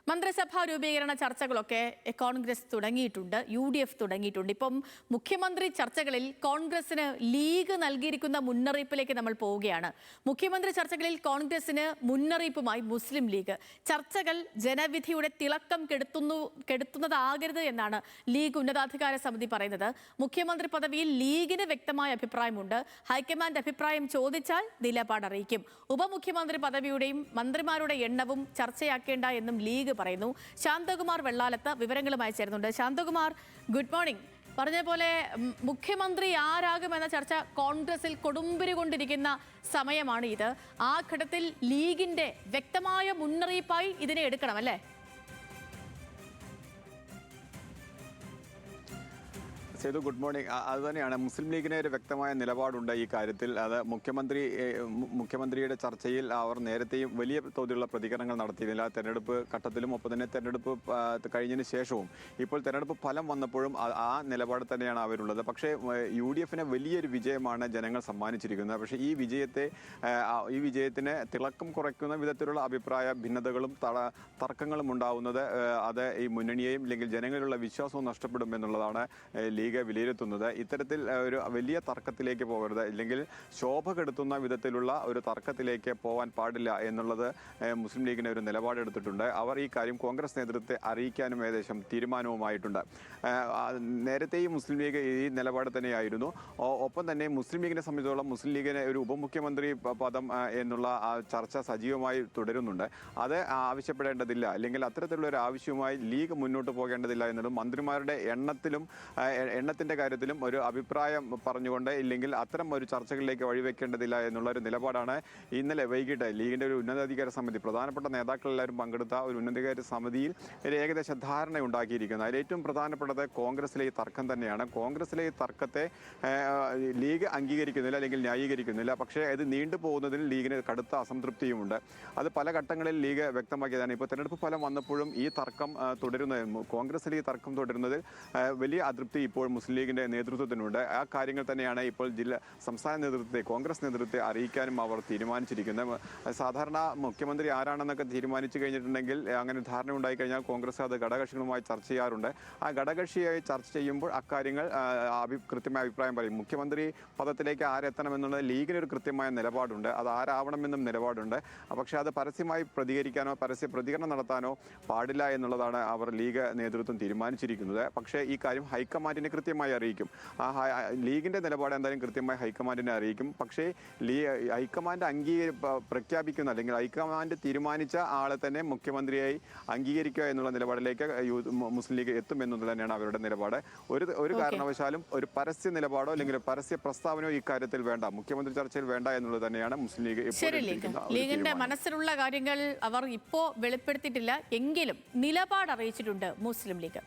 മന്ത്രിസഭാ രൂപീകരണ ചർച്ചകളൊക്കെ കോൺഗ്രസ് തുടങ്ങിയിട്ടുണ്ട്, UDF തുടങ്ങിയിട്ടുണ്ട്. ഇപ്പം മുഖ്യമന്ത്രി ചർച്ചകളിൽ കോൺഗ്രസിന് ലീഗ് നൽകിയിരിക്കുന്ന മുന്നറിയിപ്പിലേക്ക് നമ്മൾ പോവുകയാണ്. മുഖ്യമന്ത്രി ചർച്ചകളിൽ കോൺഗ്രസിന് മുന്നറിയിപ്പുമായി മുസ്ലിം ലീഗ്. ചർച്ചകൾ ജനവിധിയുടെ തിളക്കം കെടുത്തുന്നതാകരുത് എന്നാണ് ലീഗ് ഉന്നതാധികാര സമിതി പറയുന്നത്. മുഖ്യമന്ത്രി പദവിയിൽ ലീഗിന് വ്യക്തമായ അഭിപ്രായമുണ്ട്. ഹൈക്കമാൻഡ് അഭിപ്രായം ചോദിച്ചാൽ നിലപാട് അറിയിക്കും. ഉപമുഖ്യമന്ത്രി പദവിയുടെയും മന്ത്രിമാരുടെ എണ്ണവും ചർച്ചയാക്കേണ്ട എന്നും ലീഗ് പറയുന്നു. ശാന്തകുമാർ വെള്ളാലത്ത് വിവരങ്ങളുമായി ചേരുന്നുണ്ട്. Santhakumar, good morning. പറഞ്ഞ പോലെ മുഖ്യമന്ത്രി ആരാകുമെന്ന ചർച്ച കോൺഗ്രസിൽ കൊടുമ്പിരി കൊണ്ടിരിക്കുന്ന സമയമാണ് ഇത്. ആ ഘട്ടത്തിൽ ലീഗിന്റെ വ്യക്തമായ മുന്നറിയിപ്പായി ഇതിനെ എടുക്കണം, അല്ലേ? Sethu, good morning. അതുതന്നെയാണ്, മുസ്ലിം ലീഗിന് ഒരു വ്യക്തമായ നിലപാടുണ്ട് ഈ കാര്യത്തിൽ. അത് മുഖ്യമന്ത്രിയുടെ ചർച്ചയിൽ അവർ നേരത്തെയും വലിയ തോതിലുള്ള പ്രതികരണങ്ങൾ നടത്തിയിരുന്നില്ല. തെരഞ്ഞെടുപ്പ് ഘട്ടത്തിലും ഒപ്പം തന്നെ തെരഞ്ഞെടുപ്പ് കഴിഞ്ഞതിന് ശേഷവും. ഇപ്പോൾ തെരഞ്ഞെടുപ്പ് ഫലം വന്നപ്പോഴും ആ നിലപാട് തന്നെയാണ് അവരുള്ളത്. പക്ഷേ UDFന് വലിയൊരു വിജയമാണ് ജനങ്ങൾ സമ്മാനിച്ചിരിക്കുന്നത്. പക്ഷേ ഈ വിജയത്തിന് തിളക്കം കുറയ്ക്കുന്ന വിധത്തിലുള്ള അഭിപ്രായ ഭിന്നതകളും തർക്കങ്ങളും ഉണ്ടാവുന്നത് അത് ഈ മുന്നണിയെയും അല്ലെങ്കിൽ ജനങ്ങളിലുള്ള വിശ്വാസവും നഷ്ടപ്പെടും എന്നുള്ളതാണ് ലീഗ് വിലയിരുത്തുന്നത്. ഇത്തരത്തിൽ ഒരു വലിയ തർക്കത്തിലേക്ക് പോകരുത്, അല്ലെങ്കിൽ ശോഭ കെടുത്തുന്ന വിധത്തിലുള്ള ഒരു തർക്കത്തിലേക്ക് പോകാൻ പാടില്ല എന്നുള്ളത് മുസ്ലിം ലീഗിന് ഒരു നിലപാടെടുത്തിട്ടുണ്ട്. അവർ ഈ കാര്യം കോൺഗ്രസ് നേതൃത്വത്തെ അറിയിക്കാനും ഏകദേശം തീരുമാനവുമായിട്ടുണ്ട്. നേരത്തെയും മുസ്ലിം ലീഗ് ഈ നിലപാട് തന്നെയായിരുന്നു. ഒപ്പം തന്നെ മുസ്ലിം ലീഗിനെ സംബന്ധിച്ചോളം മുസ്ലിം ലീഗിന് ഒരു ഉപമുഖ്യമന്ത്രി പദം എന്നുള്ള ചർച്ച സജീവമായി തുടരുന്നുണ്ട്. അത് ആവശ്യപ്പെടേണ്ടതില്ല, അല്ലെങ്കിൽ അത്തരത്തിലുള്ള ഒരു ആവശ്യവുമായി ലീഗ് മുന്നോട്ട് പോകേണ്ടതില്ല എന്നുള്ളതും മന്ത്രിമാരുടെ എണ്ണത്തിൻ്റെ കാര്യത്തിലും ഒരു അഭിപ്രായം പറഞ്ഞുകൊണ്ട്, ഇല്ലെങ്കിൽ അത്തരം ഒരു ചർച്ചകളിലേക്ക് വഴിവെക്കേണ്ടതില്ല എന്നുള്ള ഒരു നിലപാടാണ് ഇന്നലെ വൈകിട്ട് ലീഗിൻ്റെ ഒരു ഉന്നതാധികാര സമിതി, പ്രധാനപ്പെട്ട നേതാക്കളെല്ലാവരും പങ്കെടുത്ത ഒരു ഉന്നതാധികാര സമിതിയിൽ ഒരു ഏകദേശ ധാരണ ഉണ്ടാക്കിയിരിക്കുന്നത്. അതിൽ ഏറ്റവും പ്രധാനപ്പെട്ടത് കോൺഗ്രസിലെ ഈ തർക്കം തന്നെയാണ്. കോൺഗ്രസിലെ ഈ തർക്കത്തെ ലീഗ് അംഗീകരിക്കുന്നില്ല, അല്ലെങ്കിൽ ന്യായീകരിക്കുന്നില്ല. പക്ഷേ ഇത് നീണ്ടുപോകുന്നതിൽ ലീഗിന് കടുത്ത അസംതൃപ്തിയുമുണ്ട്. അത് പല ഘട്ടങ്ങളിൽ ലീഗ് വ്യക്തമാക്കിയതാണ്. ഇപ്പോൾ തെരഞ്ഞെടുപ്പ് ഫലം വന്നപ്പോഴും ഈ തർക്കം കോൺഗ്രസിലെ ഈ തർക്കം തുടരുന്നതിൽ വലിയ അതൃപ്തി ഇപ്പോൾ മുസ്ലിം ലീഗിന്റെ നേതൃത്വത്തിനുണ്ട്. ആ കാര്യങ്ങൾ തന്നെയാണ് ഇപ്പോൾ സംസ്ഥാന നേതൃത്വത്തെ, കോൺഗ്രസ് നേതൃത്വത്തെ അറിയിക്കാനും അവർ തീരുമാനിച്ചിരിക്കുന്നത്. സാധാരണ മുഖ്യമന്ത്രി ആരാണെന്നൊക്കെ തീരുമാനിച്ചു കഴിഞ്ഞിട്ടുണ്ടെങ്കിൽ, അങ്ങനെ ധാരണ ഉണ്ടായിക്കഴിഞ്ഞാൽ കോൺഗ്രസ് അത് ഘടകകക്ഷികളുമായി ചർച്ച ചെയ്യാറുണ്ട്. ആ ഘടകകക്ഷിയായി ചർച്ച ചെയ്യുമ്പോൾ അക്കാര്യങ്ങൾ കൃത്യമായ അഭിപ്രായം പറയും. മുഖ്യമന്ത്രി പദത്തിലേക്ക് ആരെത്തണമെന്നുള്ള ലീഗിനൊരു കൃത്യമായ നിലപാടുണ്ട്. അത് ആരാവണമെന്നും നിലപാടുണ്ട്. പക്ഷേ അത് പരസ്യമായി പ്രതികരിക്കാനോ പരസ്യ പ്രതികരണം നടത്താനോ പാടില്ല എന്നുള്ളതാണ് അവർ ലീഗ് നേതൃത്വം തീരുമാനിച്ചിരിക്കുന്നത്. പക്ഷേ ഈ കാര്യം ഹൈക്കമാൻഡിനെ കൃത്യമായി അറിയിക്കും. ലീഗിന്റെ നിലപാട് എന്തായാലും കൃത്യമായി ഹൈക്കമാൻഡിനെ അറിയിക്കും. പക്ഷേ ഹൈക്കമാൻഡ് പ്രഖ്യാപിക്കുന്ന, അല്ലെങ്കിൽ ഹൈക്കമാൻഡ് തീരുമാനിച്ച ആളെ തന്നെ മുഖ്യമന്ത്രിയായി അംഗീകരിക്കുക എന്നുള്ള നിലപാടിലേക്ക് മുസ്ലിം ലീഗ് എത്തും എന്നുള്ളത് തന്നെയാണ് അവരുടെ നിലപാട്. ഒരു കാരണവശാലും ഒരു പരസ്യ നിലപാടോ അല്ലെങ്കിൽ പരസ്യ പ്രസ്താവനയോ ഇക്കാര്യത്തിൽ വേണ്ട, മുഖ്യമന്ത്രി ചർച്ചയിൽ വേണ്ട എന്നുള്ളത് തന്നെയാണ് മുസ്ലിം ലീഗ്. ലീഗിന്റെ മനസ്സിലുള്ള കാര്യങ്ങൾ അവർ ഇപ്പോ വെളിപ്പെടുത്തിയിട്ടില്ല, എങ്കിലും നിലപാട് അറിയിച്ചിട്ടുണ്ട് മുസ്ലിം ലീഗ്.